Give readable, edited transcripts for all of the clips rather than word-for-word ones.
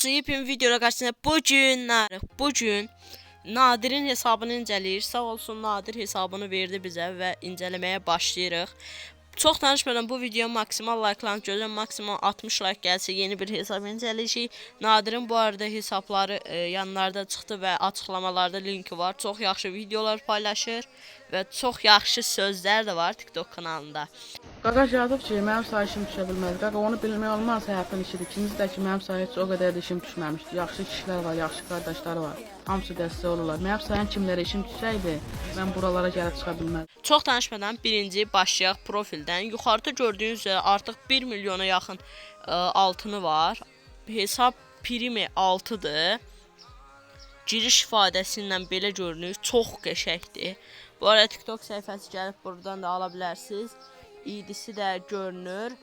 Yepyeni videoda karşısında bugün Nadir'in hesabını incələyir. Sağ olsun Nadir hesabını verdi bizə və incələməyə başlayırıq. Çox danışmadan bu video maksimal like'larını gözləyirəm. Maksimum 60 like gəlsə yeni bir hesab incələyəcəyik. Nadir'in bu arada hesabları yanlarda çıxdı və açıqlamalarda linki var. Çox yaxşı videolar paylaşır və çox yaxşı sözlər də var TikTok kanalında. Qaqa yazıb ki, mənim sayışım düşə bilməz. Qaqa onu bilmək olmaz, həyatın işidir. İkincisi də ki, mənim sayı heç o qədər də işim düşməmişdi. Yaxşı kişilər var, yaxşı qardaşlar var. Hamısı dəstək olurlar. Mənim sayın kimlərə işim düşsəydi, mən buralara gəlib çıxa bilməzdim. Çox danışmadan birinci başlayaq profildən. Yuxarıda gördüyünüz üzrə artıq 1 milyona yaxın altını var. Hesab primi 6-dır. Giriş ifadəsi ilə belə görünür. Çox qəşəngdir. Bu arada TikTok səhifəsi gəlib buradan da ala bilərsiniz. İdisi də görünür.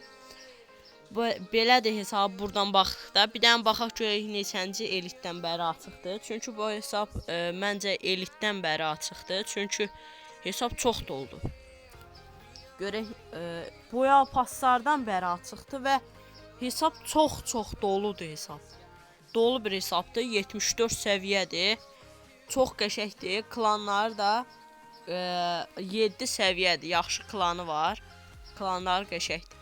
Belədir hesab buradan baxdıqda. Bir dənə baxaq görək neçənci elitdən bəri açıqdır. Çünki bu hesab məncə elitdən bəri açıqdır. Çünki hesab çox doldu. Görək boya paslardan bəri açıqdır və hesab çox doludur hesab. Dolu bir hesabdır. 74 səviyyədir. Çox qəşəngdir. Klanları da 7 səviyyədir. Yaxşı klanı var. Klanlar qəşəngdir.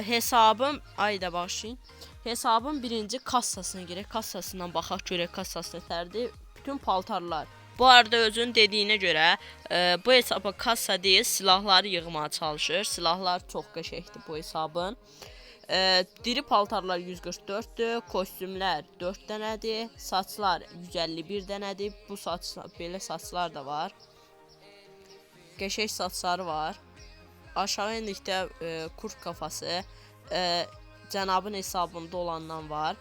Hesabım ayda başlayın. Hesabın birinci kassasına girək. Kassasından baxaq görək kassası nətərdir. Bütün paltarlar. Bu arada özün dediyinə görə bu hesaba kassa deyil, silahları yığmaya çalışır. Silahlar çox qəşəngdir bu hesabın. Diri paltarlar 144'dür, kostyumlar 4 dənədir, saçlar 151 dənədir. Bu saçlar, belə saçlar da var. Qəşəng saçları var. Aşağı endikdə kurt kafası cənabın hesabında olandan var.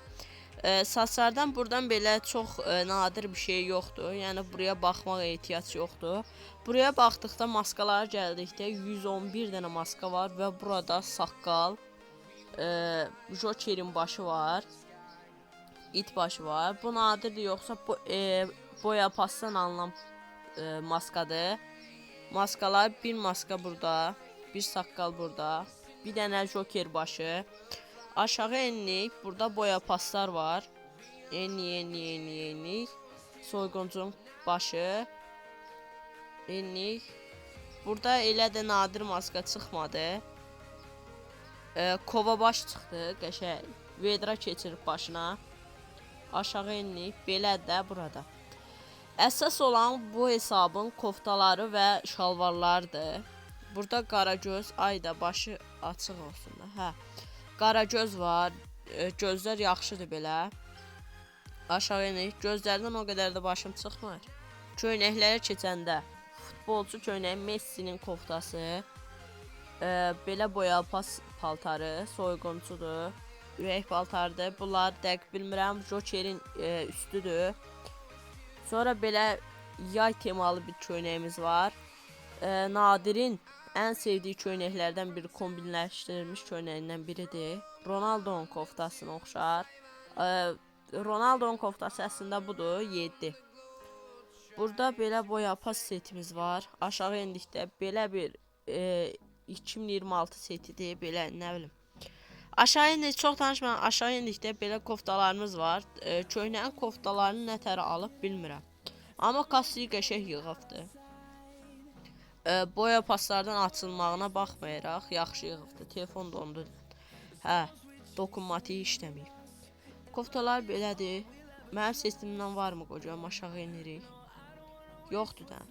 Saçlardan buradan belə çox nadir bir şey yoxdur. Yəni buraya baxmaq ehtiyac yoxdur. Buraya baxdıqda maskalara gəldikdə 111 dənə maska var və burada saqqal, Joker'in başı var, it başı var. Bu nadirdir yoxsa bu boya pasdan alınan maskadır. Maskalar bir maska burada, bir saqqal burada, bir dənə Joker başı. Aşağı enlik, burada boya paslar var. Enlik. Soyguncun başı. Enlik. Burada elə də nadir maska çıxmadı. Kova baş çıxdı, qəşəng. Vedra keçirib başına. Aşağı enlik, belə də burada. Əsas olan bu hesabın koftaları və şalvarlardır. Burada qaragöz, ayda başı açıq olsun da. Hə. Qaragöz var. Gözlər yaxşıdır belə. Aşağı enək. Gözlərdən o qədər də başım çıxmır. Köynəklərə keçəndə futbolçu köynəyi Messi'nin koftası. Belə boya pas paltarı, soyğunçudur. Ürək paltardır. Bunlar dəqiq bilmirəm. Joker'in üstüdür. Sonra belə yay temalı bir köynəyimiz var. Nadir'in ən sevdiyi köynəklərdən biri, kombinləşdirilmiş köynəyindən biridir. Ronaldo'nun koftasına oxşar. Ronaldo'nun koftası əslində budur, 7. Burada belə boya pas setimiz var. Aşağı endikdə belə bir 2026 setidir, belə nə bilim. Aşağı endik, çox danışmadan aşağı endikdə belə koftalarımız var. Köynəyin koftalarını nətərə alıb bilmirəm. Amma kassayı qəşəng yığıbdır. Boya paslardan açılmağına baxmayaraq yaxşı yığıbdır. Telefon dondu. Hə, dokunmatiği işləməyib. Koftalar belədir. Mənim sesimdən varmı qocam? Aşağı enirik. Yoxdur da.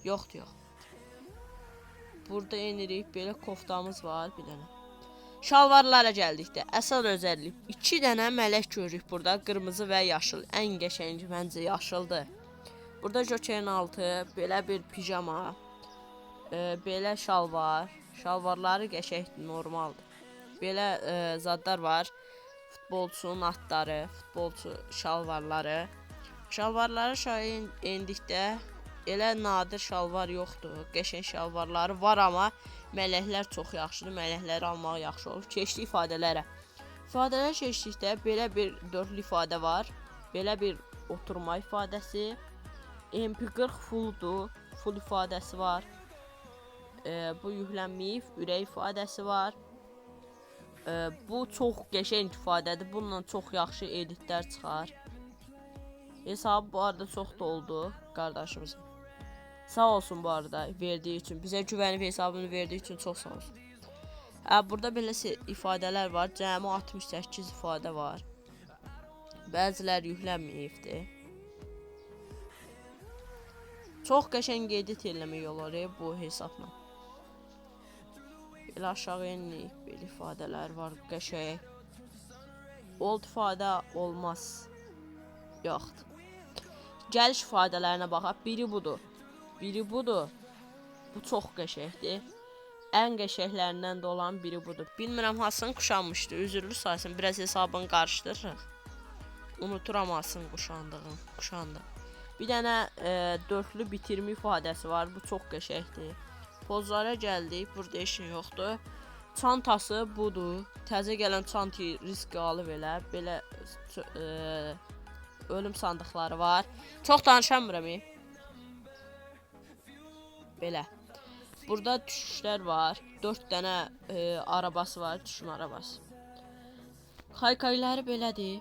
Yoxdur. Burada enirik. Belə koftamız var bir dənə. Şalvarlara gəldikdə əsas özəllik 2 dənə mələk görürük burada. Qırmızı və yaşıl. Ən qəşəngi məncə yaşıldır. Burada Joker'in altı, belə bir pijama, belə şalvar, şalvarları qəşəngdir, normaldır. Belə zadlar var, futbolçunun atları, futbolçu şalvarları. Şalvarları aşağı endikdə elə nadir şalvar yoxdur, qəşəng şalvarları var amma mələklər çox yaxşıdır, mələkləri almaq yaxşı olur. Keçdi ifadələrə. İfadələrə keçdikdə belə bir dörtlü ifadə var, belə bir oturma ifadəsi. MP40 fulldur, full ifadəsi var. Bu yüklənməyib, ürək ifadəsi var. Bu çox qəşəng ifadədir. Bununla çox yaxşı editlər çıxar. Hesabı bu arada çox da oldu qardaşımızın. Sağ olsun bu arada verdiyi üçün. Bizə güvənib hesabını verdiyi üçün çox sağ olsun. Burada belə ifadələr var. Cəmi 68 ifadə var. Bəziləri yüklənməyibdir. Çox qəşəng edit eləmək olar bu hesabla. Belə aşağı enirik, belə ifadələr var, qəşəng. Old ifadə olmaz. Yoxdur. Gəliş ifadələrinə baxaq. Biri budur. Biri budur. Bu çox qəşəngdir. Ən qəşənglərindən də olan biri budur. Bilmirəm hansını quşanmışdı. Üzürlü sayısın. Biraz hesabını qarışdırırıq. Unuturam hansını quşandı. Bir dənə dörtlü bitirmə ifadəsi var. Bu çox qəşəngdir. Pozlara gəldik. Burada heç nə yoxdur. Çantası budur. Təzə gələn çantayı risk alıb elə. Belə ölüm sandıqları var. Çox danışamıram. Belə. Burada düşüşlər var. 4 dənə arabası var. Düşmə arabası. Kaykayları belədir.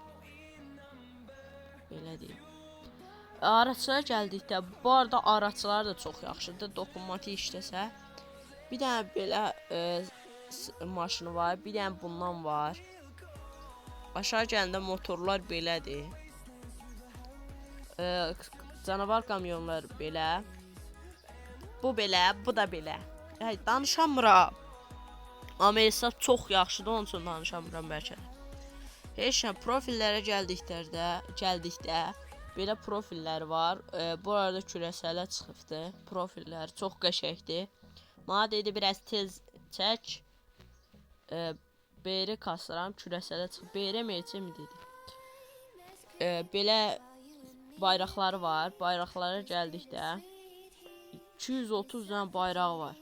Belədir. Araçlara gəldikdə, bu arada araçlar da çox yaxşıdır. Dokunmatik işləsə. Bir dənə belə maşını var. Bir dənə bundan var. Aşağı gələndə motorlar belədir. Canavar kamyonlar belə. Bu belə, bu da belə. Danışamıram. Amma hesab çox yaxşıdır, onun üçün danışamıram bəlkə də. Heç nə, profillərə gəldikdə belə profillər var. Bu arada kürəsələ çıxıbdır. Profillər çox qəşəngdir. Mənə dedi biraz tez çək. Beri kasıram, kürəsələ çıxıb. Beri meyçə mi dedi? Belə bayraqları var. Bayraqlara gəldikdə 230 dənə bayraq var.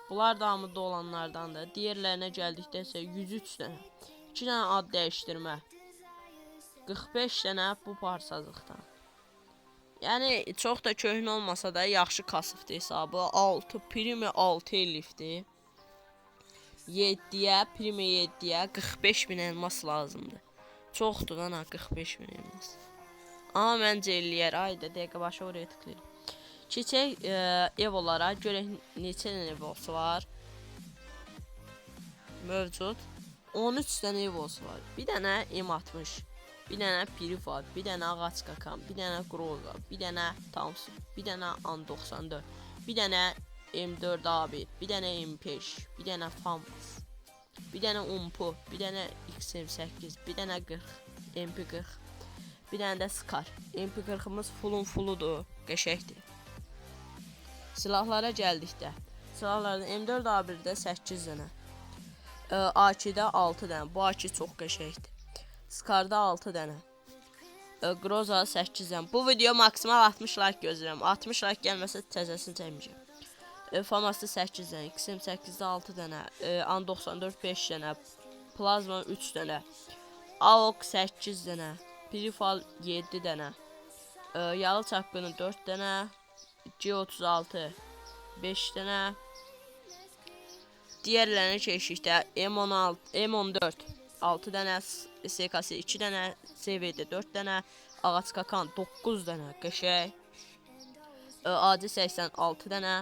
Bunlar da hamıda olanlardandır. Diğerlərinə gəldikdə isə 103 dənə. 2 dənə ad dəyişdirmə. 45 dənə bu parsazlıqdan. Yəni çox da köhnə olmasa da yaxşı kasıbdır hesabı. 6 primi 6 elifdir. 7-yə, primi 7-yə 45 min elmas lazımdır. Çoxdur ana 45 min elmas. Amma məncə eləyər. Ayda dəqiqə başı oraya tıklayır. Keçək evolara. Görək neçə dənə evosu var. Mövcud. 13 dənə evosu var. Bir dənə M60. Bir dənə Piri var. Bir dənə ağac qakan. Bir dənə Groza. Bir dənə Thompson. Bir dənə An94. Bir dənə M4 abi. Bir dənə M5. Bir dənə Famas. Bir dənə Umpu. Bir dənə XM8. Bir dənə 40. MP40. Bir dənə də Scar. MP40'ımız fulludur. Qəşəngdir. Silahlara gəldikdə. Silahlarda M4 A1'də 8 dənə. AK-də 6 dənə. Bu AK çox qəşəngdir. Scar'da 6 dənə. Groza 8 dənə. Bu video maksimal 60 like gözləyirəm. 60 like gəlməsə təzəsini çəkməyəcəm. Famasda 8 dənə. XM8'də 6 dənə. An94 5 dənə. Plazma 3 dənə. AOK 8 dənə. Pirifal 7 dənə. Yalı çapqını 4 dənə. G36 5 dənə. Diğerlərinə keçdikdə M14 6 dənə, SKS 2 dənə, CVD 4 dənə, ağac qakan 9 dənə, qəşəng. AC80 6 dənə.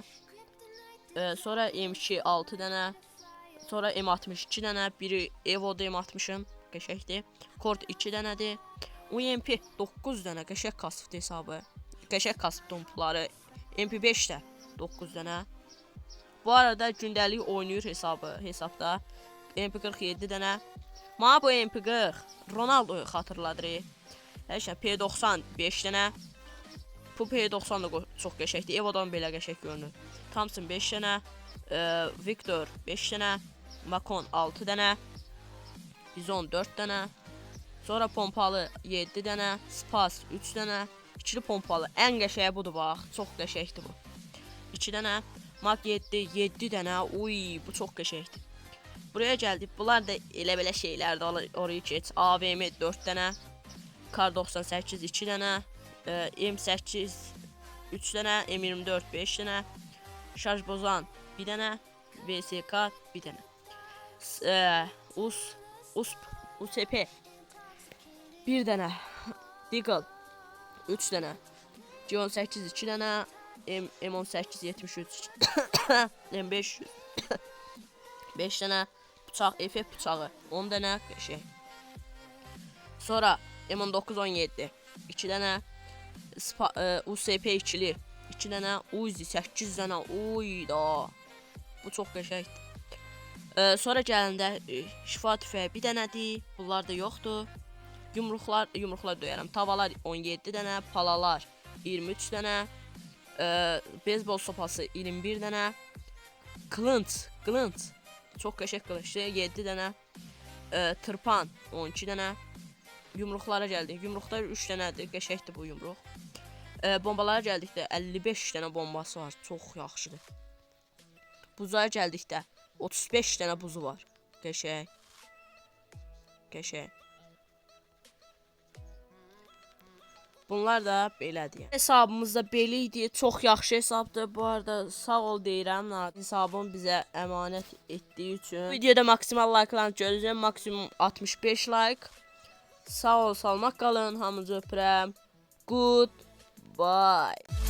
Sonra M2 6 dənə. Sonra M62 dənə, biri Evo'da M60'ın, qəşəngdir. Kord 2 dənədir. UMP 9 dənə, qəşəng kasıbdır hesabı. Qəşəng kasıbdır umpuları. MP5 də 9 dənə. Bu arada gündəlik oynayır hesabda. MP47 dənə. Mənə bu MP40 Ronaldo'yu xatırladır. P90 5 dənə. Bu P90 da çox qəşəngdir. Evo'dan belə qəşəng görünür. Thompson 5 dənə. Victor 5 dənə. Macon 6 dənə. Bizon 4 dənə. Sonra pompalı 7 dənə. Spas 3 dənə. İkili pompalı. Ən qəşəyi budur bax. Çox qəşəngdir bu. 2 dənə. Mak 7 dənə. Uy, bu çox qəşəngdir. Buraya gəldik. Bunlar da elə belə şeylərdir. Oraya keç. AVM 4 dənə. Kar 98 2 dənə. M8 3 dənə. M24 5 dənə. Şarj bozan 1 dənə. VSK 1 dənə. USP 1 dənə, Deagle 3 dənə, G18 2 dənə, M18 73 M5 5 dənə, bıçaq, FF bıçağı 10 dənə, şey. Sonra M19 17 2 dənə, USP ikili 2 dənə, Uzi 8 dənə, uyda. Bu çox qəşəngdir. Sonra gələndə şifa tüfəyi bir dənədir, bunlar da yoxdur. Yumruqlar döyərəm. Tavalar 17 dənə, palalar 23 dənə, beyzbol sopası 21 dənə, qılınc çox qəşəng qılıncdır 7 dənə, tırpan 12 dənə. Yumruqlara gəldik. Yumruqlar 3 dənədir, qəşəngdir bu yumruq. Bombalara gəldikdə 55 dənə bombası var, çox yaxşıdır. Buzlara gəldikdə 35 dənə buzu var. Qəşəng. Bunlar da belədir. Hesabımız da belə idi. Çox yaxşı hesabdır. Bu arada sağ ol deyirəm. Hesabım bizə əmanət etdiyi üçün. Videoda maksimal like'larını görəcəm. Maksimum 65 like. Sağ ol, salmaq qalın. Hamınızı öpürəm. Goodbye.